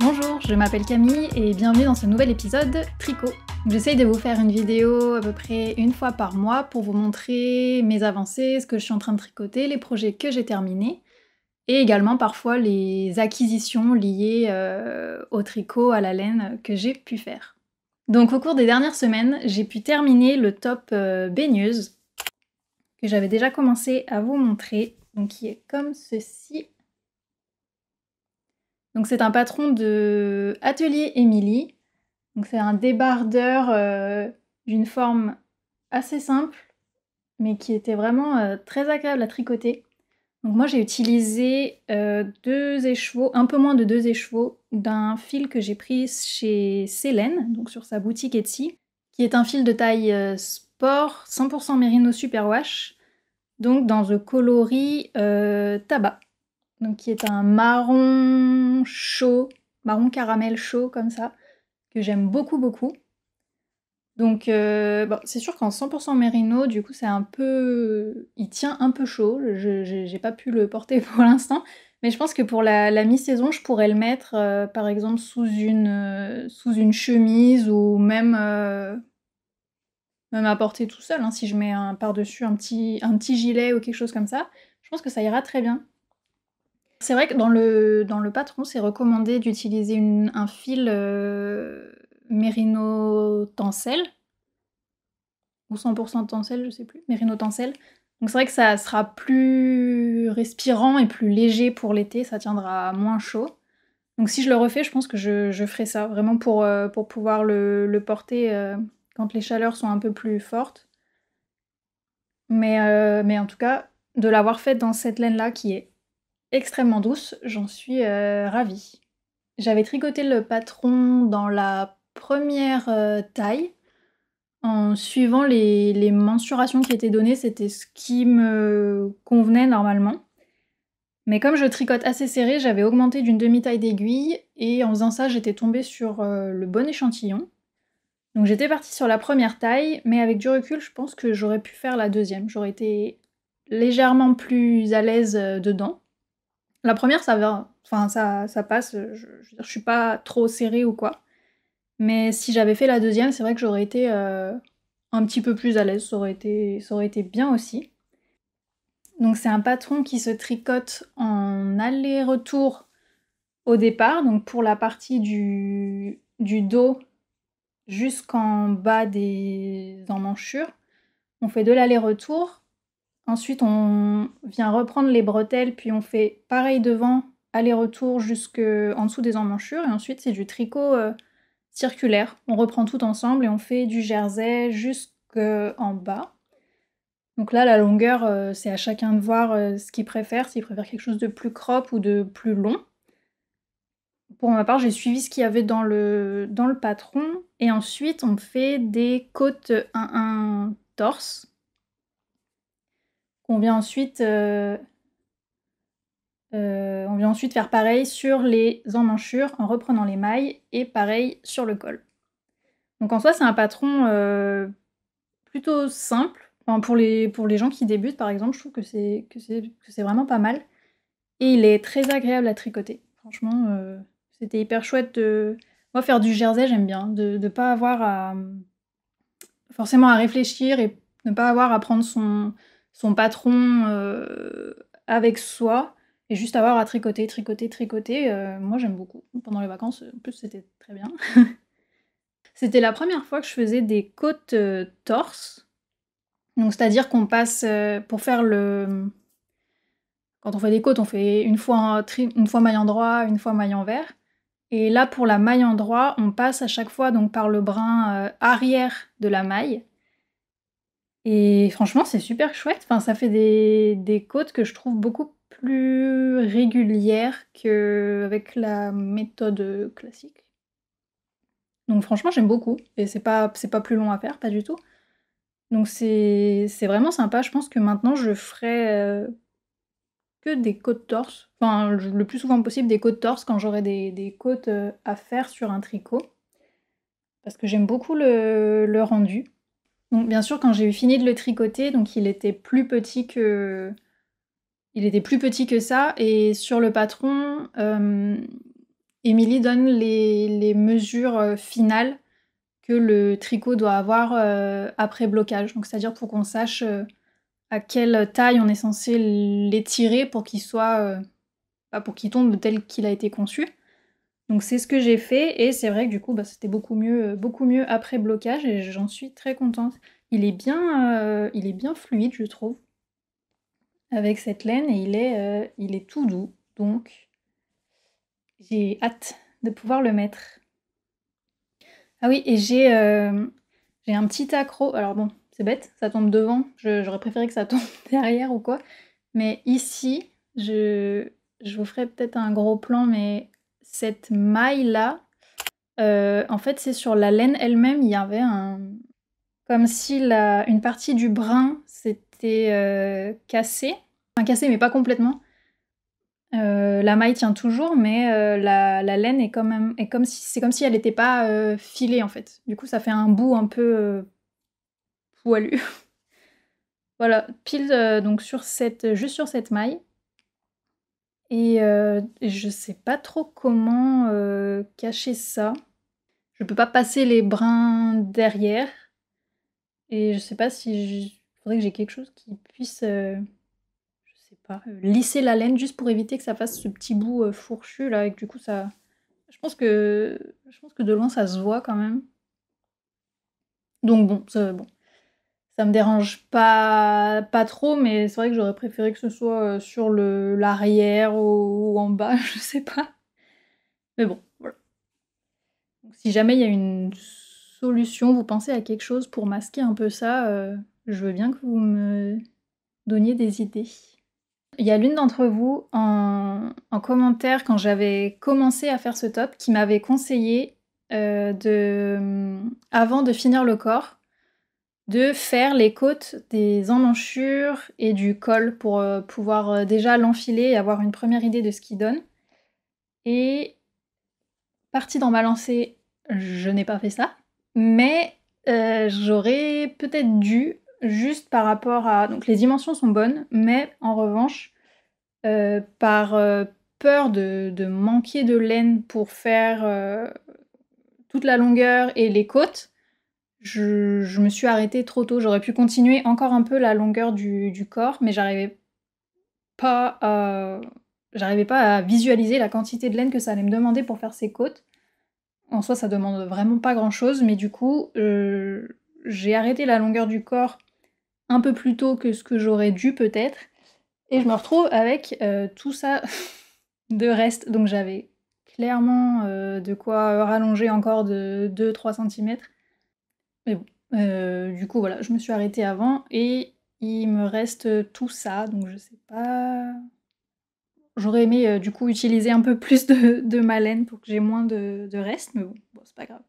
Bonjour, je m'appelle Camille et bienvenue dans ce nouvel épisode tricot. J'essaye de vous faire une vidéo à peu près une fois par mois pour vous montrer mes avancées, ce que je suis en train de tricoter, les projets que j'ai terminés et également parfois les acquisitions liées au tricot, à la laine que j'ai pu faire. Donc au cours des dernières semaines, j'ai pu terminer le top baigneuse que j'avais déjà commencé à vous montrer, donc qui est comme ceci. Donc c'est un patron de Atelier Émilie. Donc c'est un débardeur d'une forme assez simple, mais qui était vraiment très agréable à tricoter. Donc moi j'ai utilisé 2 écheveaux, un peu moins de 2 écheveaux, d'un fil que j'ai pris chez Célène, donc sur sa boutique Etsy, qui est un fil de taille sport, 100% Merino Superwash, donc dans le coloris tabac. Donc qui est un marron chaud, marron caramel chaud comme ça, que j'aime beaucoup. Donc bon, c'est sûr qu'en 100% Merino, du coup c'est un peu... il tient un peu chaud, j'ai pas pu le porter pour l'instant, mais je pense que pour la mi-saison, je pourrais le mettre par exemple sous une chemise ou même à porter tout seul, hein, si je mets par-dessus un petit gilet ou quelque chose comme ça, je pense que ça ira très bien. C'est vrai que dans le patron, c'est recommandé d'utiliser un fil Merino Tencel, ou 100% Tencel, je sais plus, Merino Tencel. Donc c'est vrai que ça sera plus respirant et plus léger pour l'été, ça tiendra moins chaud. Donc si je le refais, je pense que je ferai ça, vraiment pour pouvoir le porter quand les chaleurs sont un peu plus fortes. Mais en tout cas, de l'avoir fait dans cette laine-là, qui est extrêmement douce, j'en suis ravie. J'avais tricoté le patron dans la première taille, en suivant les mensurations qui étaient données, c'était ce qui me convenait normalement. Mais comme je tricote assez serré, j'avais augmenté d'une demi-taille d'aiguille, et en faisant ça, j'étais tombée sur le bon échantillon. Donc j'étais partie sur la première taille, mais avec du recul, je pense que j'aurais pu faire la deuxième. J'aurais été légèrement plus à l'aise dedans. La première, ça va, enfin ça passe, je veux dire, je suis pas trop serrée ou quoi. Mais si j'avais fait la deuxième, c'est vrai que j'aurais été un petit peu plus à l'aise, ça aurait été bien aussi. Donc c'est un patron qui se tricote en aller-retour au départ, donc pour la partie du dos jusqu'en bas des emmanchures. On fait de l'aller-retour. Ensuite, on vient reprendre les bretelles, puis on fait pareil devant, aller-retour jusqu'en dessous des emmanchures, et ensuite c'est du tricot circulaire. On reprend tout ensemble et on fait du jersey jusqu'en bas. Donc là, la longueur, c'est à chacun de voir ce qu'il préfère, s'il préfère quelque chose de plus crop ou de plus long. Pour ma part, j'ai suivi ce qu'il y avait dans le patron, et ensuite on fait des côtes 1-1 torse, qu'on vient ensuite... on vient ensuite faire pareil sur les emmanchures en reprenant les mailles, et pareil sur le col. Donc en soi, c'est un patron plutôt simple. Enfin, pour les gens qui débutent, par exemple, je trouve que c'est vraiment pas mal. Et il est très agréable à tricoter. Franchement, c'était hyper chouette de... Moi, faire du jersey, j'aime bien. De pas avoir forcément à réfléchir et ne pas avoir à prendre son patron avec soi, et juste avoir à tricoter. Moi, j'aime beaucoup. Pendant les vacances, en plus, c'était très bien. C'était la première fois que je faisais des côtes torse. Donc c'est-à-dire qu'on passe, pour faire le... Quand on fait des côtes, on fait une fois maille endroit, une fois maille envers. Et là, pour la maille endroit, on passe à chaque fois donc par le brin arrière de la maille. Et franchement, c'est super chouette. Enfin, ça fait des côtes que je trouve beaucoup plus régulières qu'avec la méthode classique. Donc franchement, j'aime beaucoup. Et c'est pas plus long à faire, pas du tout. Donc c'est vraiment sympa. Je pense que maintenant, je ferai que des côtes torse. Enfin, le plus souvent possible, des côtes torse quand j'aurai des côtes à faire sur un tricot. Parce que j'aime beaucoup le rendu. Donc bien sûr, quand j'ai eu fini de le tricoter, donc il était plus petit que ça, et sur le patron, Émilie donne les mesures finales que le tricot doit avoir après blocage. Donc c'est-à-dire pour qu'on sache à quelle taille on est censé l'étirer pour qu'il soit, pour qu'il tombe tel qu'il a été conçu. Donc c'est ce que j'ai fait et c'est vrai que du coup c'était beaucoup mieux après blocage et j'en suis très contente. Il est bien fluide je trouve avec cette laine et il est tout doux donc j'ai hâte de pouvoir le mettre. Ah oui et j'ai un petit accroc, alors bon c'est bête, ça tombe devant, j'aurais préféré que ça tombe derrière ou quoi, mais ici, je vous ferai peut-être un gros plan, mais cette maille-là, en fait, c'est sur la laine elle-même, il y avait un... Comme si une partie du brin s'était cassée. Enfin, cassée, mais pas complètement. La maille tient toujours, mais la laine est quand même... C'est comme si elle n'était pas filée, en fait. Du coup, ça fait un bout un peu poilu. Voilà, pile donc juste sur cette maille. Et je sais pas trop comment cacher ça. Je peux pas passer les brins derrière. Et je sais pas si... Faudrait que j'ai quelque chose qui puisse, je sais pas, lisser la laine juste pour éviter que ça fasse ce petit bout fourchu là. Et que du coup ça... Je pense que de loin ça se voit quand même. Donc bon, ça me dérange pas trop, mais c'est vrai que j'aurais préféré que ce soit sur l'arrière ou en bas, je sais pas. Mais bon, voilà. Donc, si jamais il y a une solution, vous pensez à quelque chose pour masquer un peu ça, je veux bien que vous me donniez des idées. Il y a l'une d'entre vous en commentaire quand j'avais commencé à faire ce top qui m'avait conseillé avant de finir le corps, de faire les côtes des emmanchures et du col pour pouvoir déjà l'enfiler et avoir une première idée de ce qu'il donne. Et partie dans ma lancée, je n'ai pas fait ça, mais j'aurais peut-être dû, juste par rapport à... Donc les dimensions sont bonnes, mais en revanche, par peur de manquer de laine pour faire toute la longueur et les côtes, je me suis arrêtée trop tôt. J'aurais pu continuer encore un peu la longueur du corps, mais pas j'arrivais pas à visualiser la quantité de laine que ça allait me demander pour faire ces côtes. En soi, ça demande vraiment pas grand-chose, mais du coup, j'ai arrêté la longueur du corps un peu plus tôt que ce que j'aurais dû peut-être, et je me retrouve avec tout ça de reste. Donc j'avais clairement de quoi rallonger encore de 2-3 cm. Mais bon, du coup voilà, je me suis arrêtée avant et il me reste tout ça, donc je sais pas... J'aurais aimé du coup utiliser un peu plus de ma laine pour que j'ai moins de reste, mais bon c'est pas grave.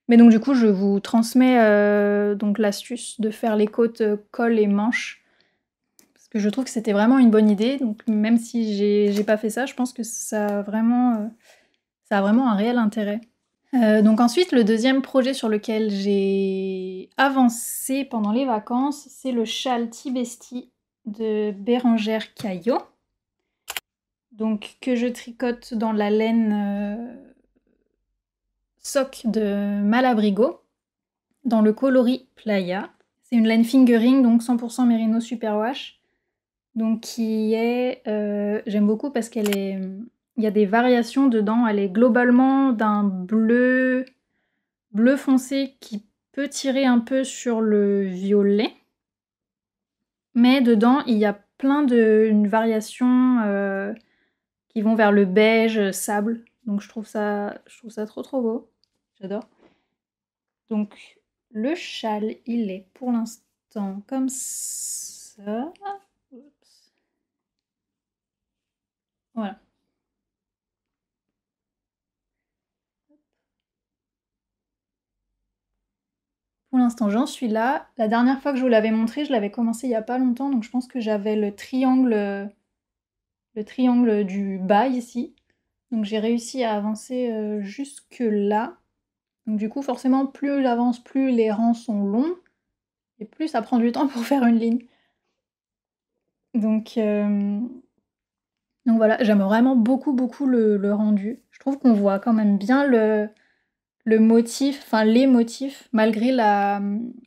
Mais donc du coup je vous transmets donc l'astuce de faire les côtes col et manches, parce que je trouve que c'était vraiment une bonne idée, donc même si j'ai pas fait ça, je pense que ça a vraiment un réel intérêt. Donc ensuite, le deuxième projet sur lequel j'ai avancé pendant les vacances, c'est le châle Tibesti de Bérengère Caillot. Donc que je tricote dans la laine sock de Malabrigo, dans le coloris Playa. C'est une laine fingering, donc 100% Merino Superwash. Donc qui est... j'aime beaucoup parce qu'elle est... Il y a des variations dedans, elle est globalement d'un bleu foncé qui peut tirer un peu sur le violet. Mais dedans, il y a plein de variations qui vont vers le beige, sable. Donc je trouve ça trop trop beau. J'adore. Donc le châle, il est pour l'instant comme ça. Oups. Voilà. Pour l'instant, j'en suis là. La dernière fois que je vous l'avais montré, je l'avais commencé il y a pas longtemps, donc je pense que j'avais le triangle du bas ici. Donc j'ai réussi à avancer jusque là. Donc du coup, forcément, plus j'avance, plus les rangs sont longs, et plus ça prend du temps pour faire une ligne. Donc Donc voilà, j'aime vraiment beaucoup, beaucoup le rendu. Je trouve qu'on voit quand même bien le motif, enfin les motifs, malgré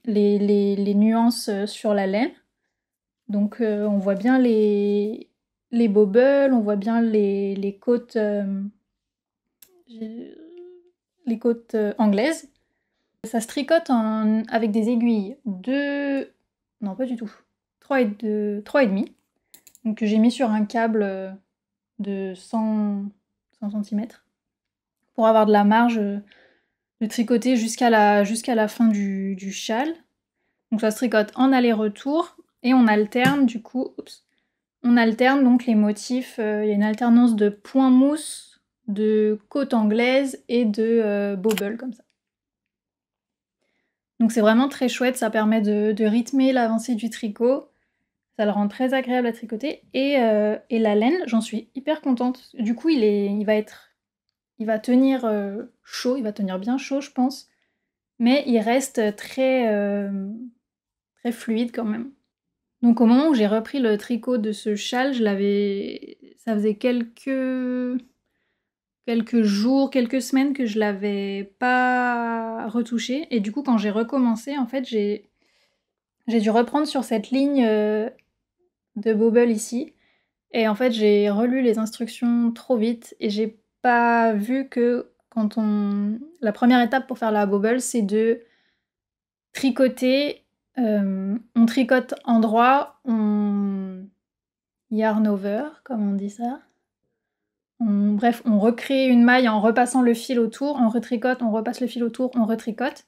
les nuances sur la laine. Donc on voit bien les bobbles, on voit bien les côtes, les côtes anglaises. Ça se tricote avec des aiguilles de... Non, pas du tout. 3,5. Donc que j'ai mis sur un câble de 100 cm pour avoir de la marge de tricoter jusqu'à la fin du châle. Donc ça se tricote en aller-retour et on alterne du coup, on alterne donc les motifs, il y a une alternance de point mousse, de côte anglaise et de bobble comme ça. Donc c'est vraiment très chouette, ça permet de rythmer l'avancée du tricot, ça le rend très agréable à tricoter et la laine, j'en suis hyper contente. Du coup il va tenir chaud, il va tenir bien chaud je pense, mais il reste très fluide quand même. Donc au moment où j'ai repris le tricot de ce châle, ça faisait quelques jours, quelques semaines que je l'avais pas retouché. Et du coup, quand j'ai recommencé, en fait, j'ai dû reprendre sur cette ligne de bobble ici. Et en fait, j'ai relu les instructions trop vite et j'ai pas vu que la première étape pour faire la bobble, c'est de tricoter. On tricote endroit, on yarn over, comme on dit ça. Bref, on recrée une maille en repassant le fil autour, on retricote, on repasse le fil autour, on retricote.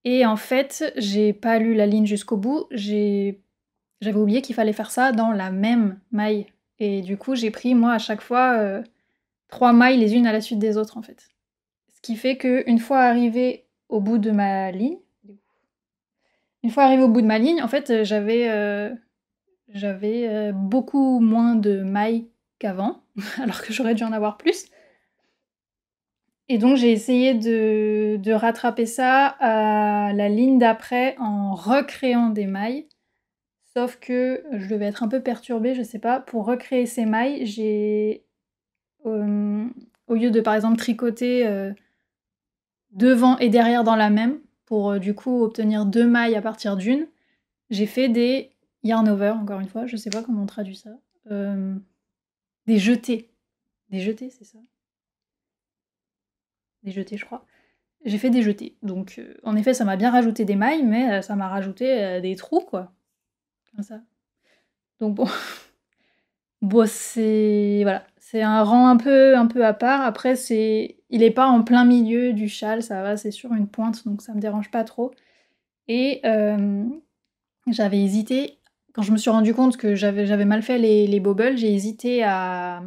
Et en fait, j'ai pas lu la ligne jusqu'au bout, j'avais oublié qu'il fallait faire ça dans la même maille. Et du coup, j'ai pris, moi, à chaque fois, 3 mailles les unes à la suite des autres, en fait. Ce qui fait qu'une fois arrivée au bout de ma ligne, en fait, j'avais beaucoup moins de mailles qu'avant, alors que j'aurais dû en avoir plus. Et donc j'ai essayé de rattraper ça à la ligne d'après en recréant des mailles. Sauf que je devais être un peu perturbée, je sais pas. Pour recréer ces mailles, au lieu de par exemple tricoter devant et derrière dans la même, pour du coup obtenir 2 mailles à partir d'une, j'ai fait des yarn over, encore une fois, je sais pas comment on traduit ça. Des jetés. Des jetés, c'est ça? Des jetés, je crois. J'ai fait des jetés. Donc, en effet, ça m'a bien rajouté des mailles, mais ça m'a rajouté des trous, quoi. Comme ça. Donc bon, bon c'est voilà, c'est un rang un peu à part. Après, il est pas en plein milieu du châle, ça va, c'est sur une pointe, donc ça me dérange pas trop. Et j'avais hésité, quand je me suis rendu compte que j'avais mal fait les bobbles, j'ai hésité à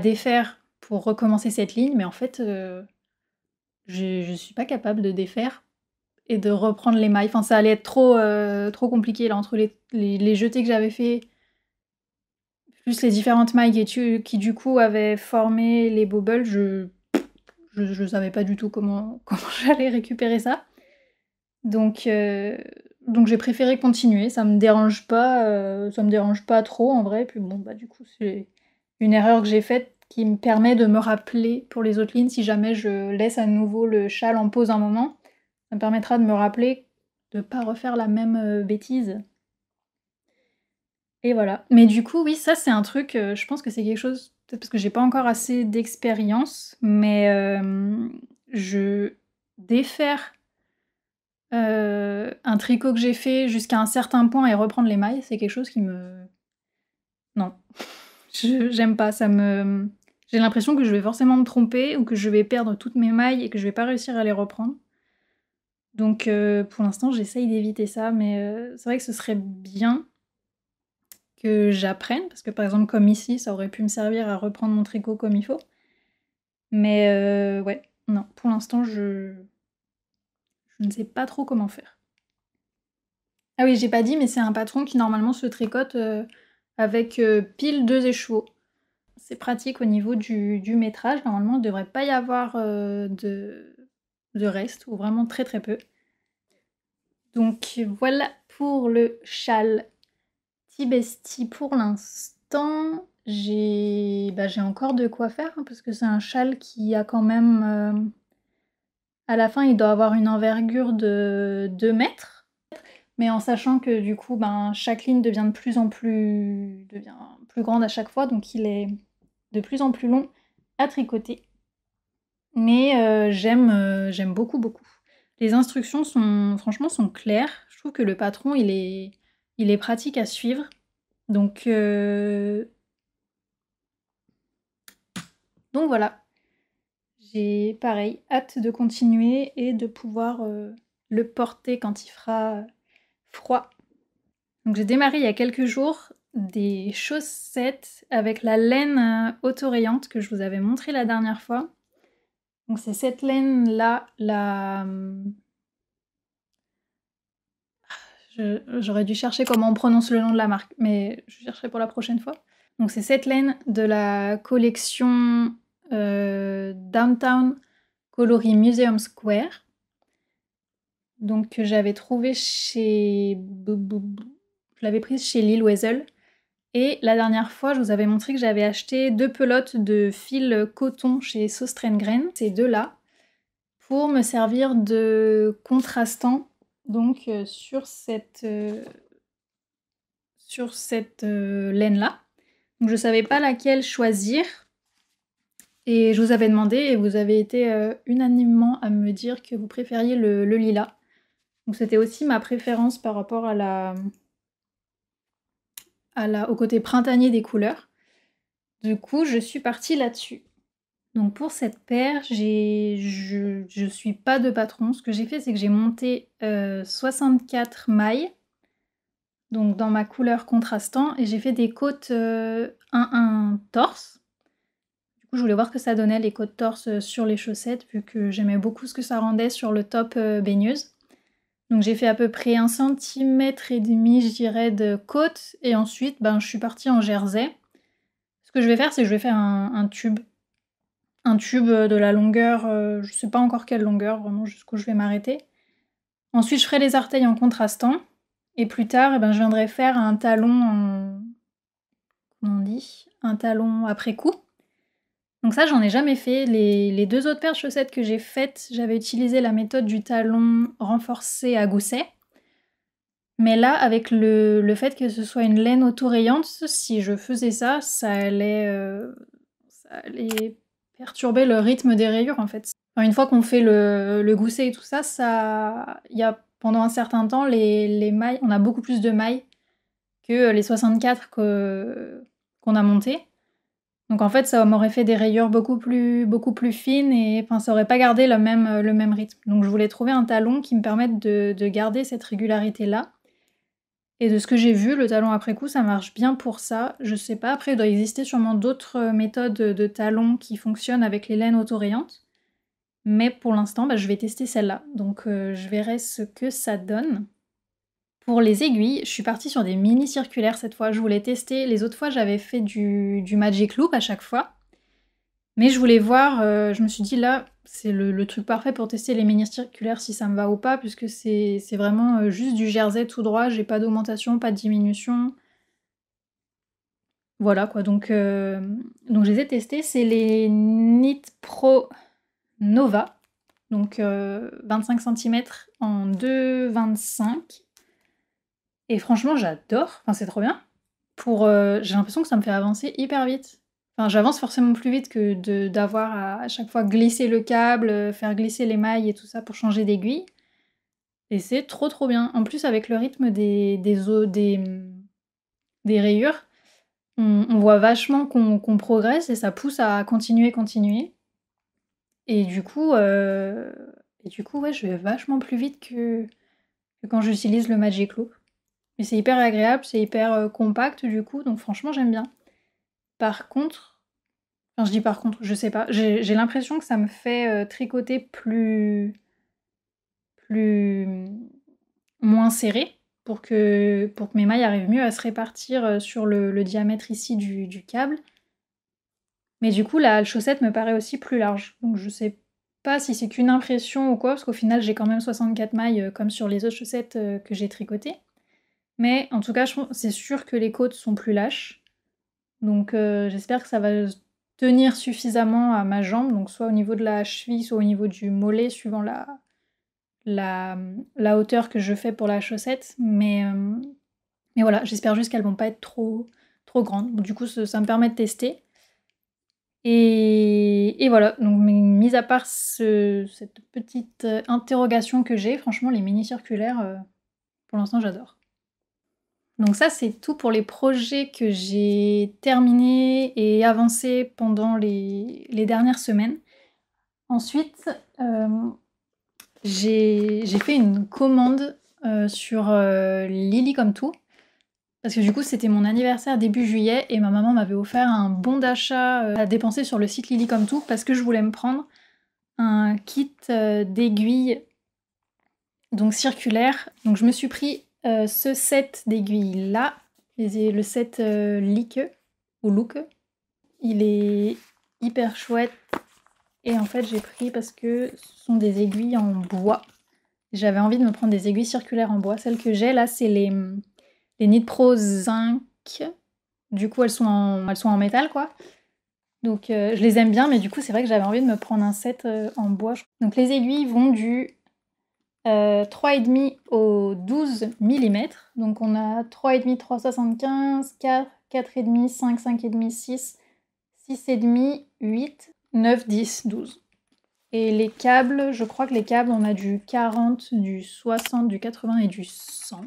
défaire pour recommencer cette ligne, mais en fait, je suis pas capable de défaire et de reprendre les mailles. Enfin, ça allait être trop compliqué là entre les jetés que j'avais fait, plus les différentes mailles qui du coup avaient formé les bobbles. Je savais pas du tout comment j'allais récupérer ça. Donc j'ai préféré continuer. Ça me dérange pas trop en vrai. Puis bon, bah du coup, c'est une erreur que j'ai faite qui me permet de me rappeler pour les autres lignes si jamais je laisse à nouveau le châle en pause un moment. Ça me permettra de me rappeler de pas refaire la même bêtise. Et voilà. Mais du coup, oui, ça c'est un truc, je pense que c'est quelque chose, peut-être parce que j'ai pas encore assez d'expérience, mais je défaire un tricot que j'ai fait jusqu'à un certain point et reprendre les mailles, c'est quelque chose qui me... Non. J'aime pas, j'ai l'impression que je vais forcément me tromper ou que je vais perdre toutes mes mailles et que je vais pas réussir à les reprendre. Donc pour l'instant, j'essaye d'éviter ça, mais c'est vrai que ce serait bien que j'apprenne, parce que par exemple comme ici, ça aurait pu me servir à reprendre mon tricot comme il faut. Mais ouais, non, pour l'instant, je ne sais pas trop comment faire. Ah oui, j'ai pas dit, mais c'est un patron qui normalement se tricote avec pile 2 écheveaux. C'est pratique au niveau du métrage, normalement il ne devrait pas y avoir de reste, ou vraiment très très peu. Donc voilà pour le châle Tibesti pour l'instant. j'ai encore de quoi faire, hein, parce que c'est un châle qui a quand même... à la fin, il doit avoir une envergure de 2 mètres. Mais en sachant que du coup, chaque ligne devient de plus en plus grande à chaque fois, donc il est de plus en plus long à tricoter. Mais j'aime beaucoup, beaucoup. Les instructions franchement, sont claires. Je trouve que le patron, il est pratique à suivre. Donc voilà. J'ai, pareil, hâte de continuer et de pouvoir le porter quand il fera froid. Donc j'ai démarré il y a quelques jours des chaussettes avec la laine autorayante que je vous avais montré la dernière fois. Donc c'est cette laine-là, j'aurais dû chercher comment on prononce le nom de la marque, mais je chercherai pour la prochaine fois. Donc c'est cette laine de la collection Downtown Coloris Museum Square. Donc que j'avais trouvé chez... Je l'avais prise chez Lil Weasel. Et la dernière fois, je vous avais montré que j'avais acheté 2 pelotes de fil coton chez Sostrengren, ces deux-là, pour me servir de contrastant donc sur cette laine-là. Donc je savais pas laquelle choisir. Et je vous avais demandé, et vous avez été unanimement à me dire que vous préfériez le lilas. Donc c'était aussi ma préférence par rapport au côté printanier des couleurs. Du coup, je suis partie là-dessus. Donc pour cette paire, je suis pas de patron. Ce que j'ai fait, c'est que j'ai monté 64 mailles, donc dans ma couleur contrastant, et j'ai fait des côtes 1-1 torse. Du coup, je voulais voir ce que ça donnait, les côtes torse sur les chaussettes, vu que j'aimais beaucoup ce que ça rendait sur le top baigneuse. Donc j'ai fait à peu près 1,5 cm, je dirais, de côte, et ensuite, je suis partie en jersey. Ce que je vais faire, c'est que je vais faire un tube. Un tube de la longueur, je sais pas encore quelle longueur, vraiment jusqu'où je vais m'arrêter. Ensuite, je ferai les arteilles en contrastant. Et plus tard, je viendrai faire un talon en... Comment on dit? Un talon après coup. Donc ça, j'en ai jamais fait. Les 2 autres paires de chaussettes que j'ai faites, j'avais utilisé la méthode du talon renforcé à gousset. Mais là, avec le fait que ce soit une laine autorayante, si je faisais ça, ça allait perturber le rythme des rayures, en fait. Enfin, une fois qu'on fait le gousset et tout ça, il y a pendant un certain temps, les mailles, on a beaucoup plus de mailles que les 64 qu'on a montées. Donc en fait, ça m'aurait fait des rayures beaucoup plus fines et enfin, ça aurait pas gardé le même rythme. Donc je voulais trouver un talon qui me permette de garder cette régularité-là. Et de ce que j'ai vu, le talon après coup, ça marche bien pour ça. Je sais pas, après, il doit exister sûrement d'autres méthodes de talons qui fonctionnent avec les laines autorayantes. Mais pour l'instant, je vais tester celle-là. Donc je verrai ce que ça donne. Pour les aiguilles, je suis partie sur des mini circulaires cette fois. Je voulais tester. Les autres fois, j'avais fait du Magic Loop à chaque fois. Mais je voulais voir, je me suis dit là, c'est le truc parfait pour tester les mini circulaires si ça me va ou pas, puisque c'est vraiment juste du jersey tout droit, j'ai pas d'augmentation, pas de diminution. Voilà quoi, donc je les ai testés, c'est les Knit Pro Nova, donc 25 cm en 2,25. Et franchement, j'adore, enfin c'est trop bien. J'ai l'impression que ça me fait avancer hyper vite. Enfin, j'avance forcément plus vite que d'avoir à chaque fois glisser le câble, faire glisser les mailles et tout ça pour changer d'aiguille. Et c'est trop bien. En plus, avec le rythme des rayures, on voit vachement qu'on progresse et ça pousse à continuer. Et du coup, ouais, je vais vachement plus vite que quand j'utilise le Magic Loop. Mais c'est hyper agréable, c'est hyper compact du coup, donc franchement j'aime bien. Par contre, enfin je dis par contre, je sais pas, j'ai l'impression que ça me fait tricoter moins serré pour que mes mailles arrivent mieux à se répartir sur le diamètre ici du câble. Mais du coup, la chaussette me paraît aussi plus large. Donc je sais pas si c'est qu'une impression ou quoi, parce qu'au final, j'ai quand même 64 mailles comme sur les autres chaussettes que j'ai tricotées. Mais en tout cas, c'est sûr que les côtes sont plus lâches. Donc j'espère que ça va tenir suffisamment à ma jambe, donc soit au niveau de la cheville, soit au niveau du mollet, suivant la hauteur que je fais pour la chaussette. Mais voilà, j'espère juste qu'elles vont pas être trop grandes. Du coup, ça me permet de tester. Et voilà, donc mis à part cette petite interrogation que j'ai, franchement, les mini circulaires, pour l'instant, j'adore. Donc ça, c'est tout pour les projets que j'ai terminés et avancés pendant les dernières semaines. Ensuite, j'ai fait une commande sur Lily.com parce que du coup, c'était mon anniversaire début juillet et ma maman m'avait offert un bon d'achat à dépenser sur le site Lily.com parce que je voulais me prendre un kit d'aiguilles donc circulaire. Donc je me suis pris ce set d'aiguilles là, le set Like ou Look. Il est hyper chouette et en fait j'ai pris parce que ce sont des aiguilles en bois. J'avais envie de me prendre des aiguilles circulaires en bois. Celles que j'ai là, c'est les Knit Pro Zinc. Du coup, elles sont en métal, quoi. Donc, je les aime bien, mais du coup, c'est vrai que j'avais envie de me prendre un set en bois. Donc, les aiguilles vont du 3,5 au 12 mm. Donc, on a 3,5, 3,75, 4, 4,5, 5, 5,5, 6, 6,5, 8, 9, 10, 12. Et les câbles, je crois que les câbles, on a du 40, du 60, du 80 et du 100,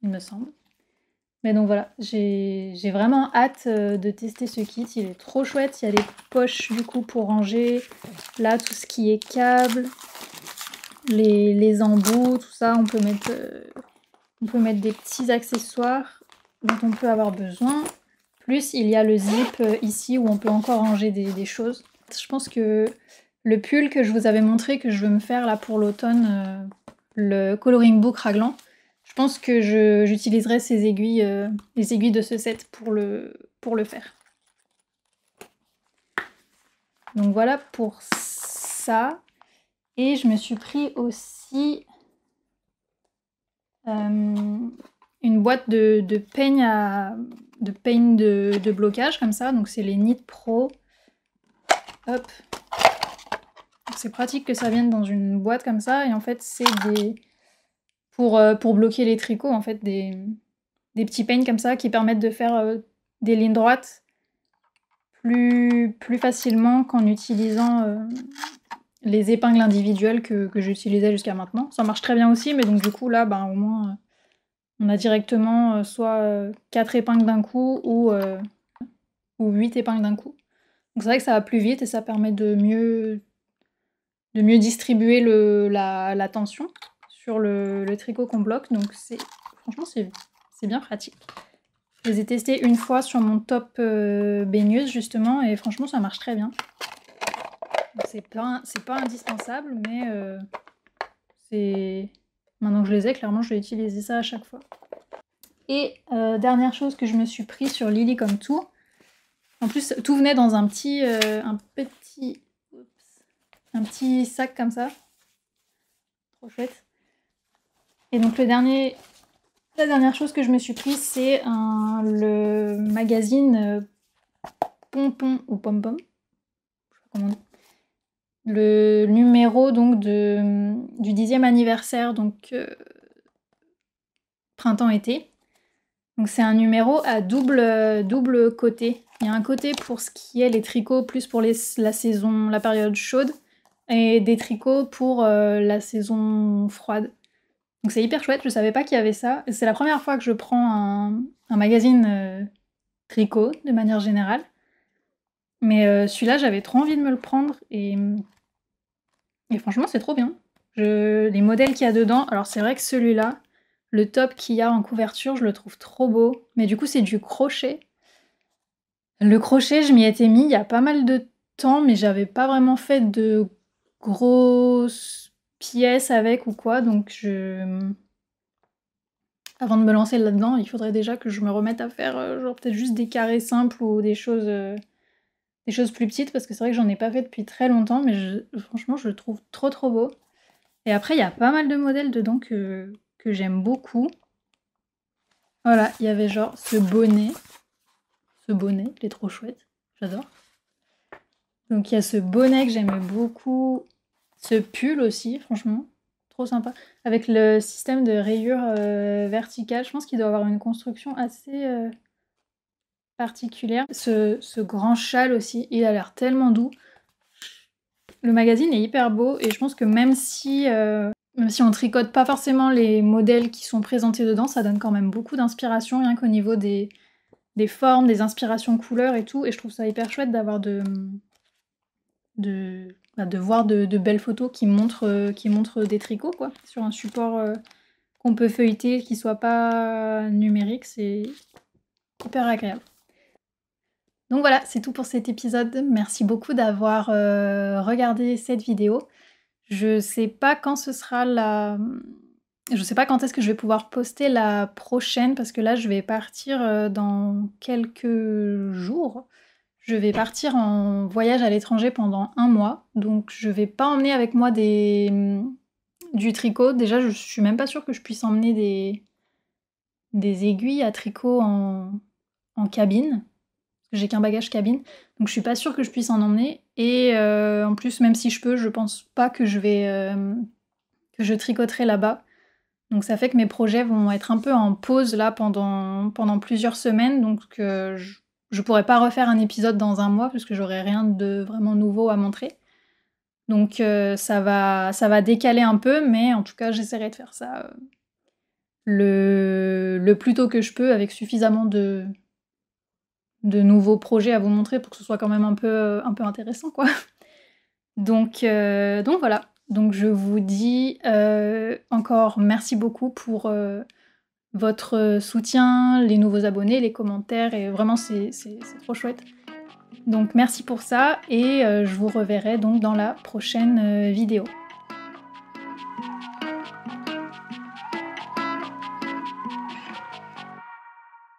il me semble. Mais donc voilà, j'ai vraiment hâte de tester ce kit, il est trop chouette, il y a les poches du coup pour ranger, là tout ce qui est câbles, les embouts, tout ça, on peut mettre des petits accessoires dont on peut avoir besoin. Plus il y a le zip ici où on peut encore ranger des choses. Je pense que le pull que je vous avais montré que je veux me faire là pour l'automne, le coloring book raglan, je pense que j'utiliserai ces aiguilles, les aiguilles de ce set pour le faire. Donc voilà pour ça. Et je me suis pris aussi une boîte de peigne de blocage comme ça. Donc c'est les Knit Pro. Hop. C'est pratique que ça vienne dans une boîte comme ça. Et en fait c'est des... Pour bloquer les tricots, en fait, des petits peignes comme ça qui permettent de faire des lignes droites plus facilement qu'en utilisant les épingles individuelles que j'utilisais jusqu'à maintenant. Ça marche très bien aussi, mais donc du coup là, ben, au moins, on a directement soit 4 épingles d'un coup ou 8 épingles d'un coup. Donc c'est vrai que ça va plus vite et ça permet de mieux distribuer la tension sur le tricot qu'on bloque. Donc franchement, c'est bien pratique. Je les ai testés une fois sur mon top baigneuse justement et franchement ça marche très bien. C'est pas indispensable mais maintenant que je les ai, clairement je vais utiliser ça à chaque fois. Et dernière chose que je me suis pris sur Lily.com. En plus tout venait dans un petit sac comme ça. Trop chouette. Et donc la dernière chose que je me suis pris, c'est le magazine Pompon ou Pom-Pom. Je sais pas comment on dit. Le numéro donc du 10e anniversaire, donc printemps-été. Donc c'est un numéro à double côté. Il y a un côté pour ce qui est les tricots, plus pour la période chaude, et des tricots pour la saison froide. Donc c'est hyper chouette, je savais pas qu'il y avait ça. C'est la première fois que je prends un magazine tricot, de manière générale. Mais celui-là, j'avais trop envie de me le prendre, et franchement, c'est trop bien. Les modèles qu'il y a dedans, alors c'est vrai que celui-là, le top qu'il y a en couverture, je le trouve trop beau. Mais du coup, c'est du crochet. Le crochet, je m'y étais mis il y a pas mal de temps, mais j'avais pas vraiment fait de grosses pièces avec ou quoi, donc avant de me lancer là-dedans, il faudrait déjà que je me remette à faire genre peut-être juste des carrés simples ou des choses plus petites, parce que c'est vrai que j'en ai pas fait depuis très longtemps, mais franchement, je le trouve trop trop beau. Et après, il y a pas mal de modèles dedans que j'aime beaucoup. Voilà, il y avait genre ce bonnet. ce bonnet, il est trop chouette, j'adore. Donc il y a ce bonnet que j'aime beaucoup, ce pull aussi, franchement, trop sympa. Avec le système de rayures verticales, je pense qu'il doit avoir une construction assez particulière. Ce grand châle aussi, il a l'air tellement doux. Le magazine est hyper beau et je pense que même si on tricote pas forcément les modèles qui sont présentés dedans, ça donne quand même beaucoup d'inspiration, rien qu'au niveau des formes, des inspirations couleurs et tout. Et je trouve ça hyper chouette d'avoir de voir de belles photos qui montrent des tricots, quoi, sur un support qu'on peut feuilleter, qui soit pas numérique, c'est hyper agréable. Donc voilà, c'est tout pour cet épisode. Merci beaucoup d'avoir regardé cette vidéo. Je sais pas quand ce sera je sais pas quand est-ce que je vais pouvoir poster la prochaine, parce que là, je vais partir dans quelques jours. Je vais partir en voyage à l'étranger pendant 1 mois, donc je vais pas emmener avec moi du tricot. Déjà, je suis même pas sûre que je puisse emmener des aiguilles à tricot en cabine. J'ai qu'un bagage cabine, donc je suis pas sûre que je puisse en emmener. Et en plus, même si je peux, je pense pas que que je tricoterai là-bas. Donc ça fait que mes projets vont être un peu en pause là pendant plusieurs semaines, donc je pourrais pas refaire un épisode dans 1 mois parce que j'aurais rien de vraiment nouveau à montrer. Donc ça va décaler un peu, mais en tout cas j'essaierai de faire ça le plus tôt que je peux, avec suffisamment de nouveaux projets à vous montrer pour que ce soit quand même un peu intéressant, quoi. Donc voilà. Donc je vous dis encore merci beaucoup pour votre soutien, les nouveaux abonnés, les commentaires, et vraiment c'est trop chouette. Donc merci pour ça, et je vous reverrai donc dans la prochaine vidéo.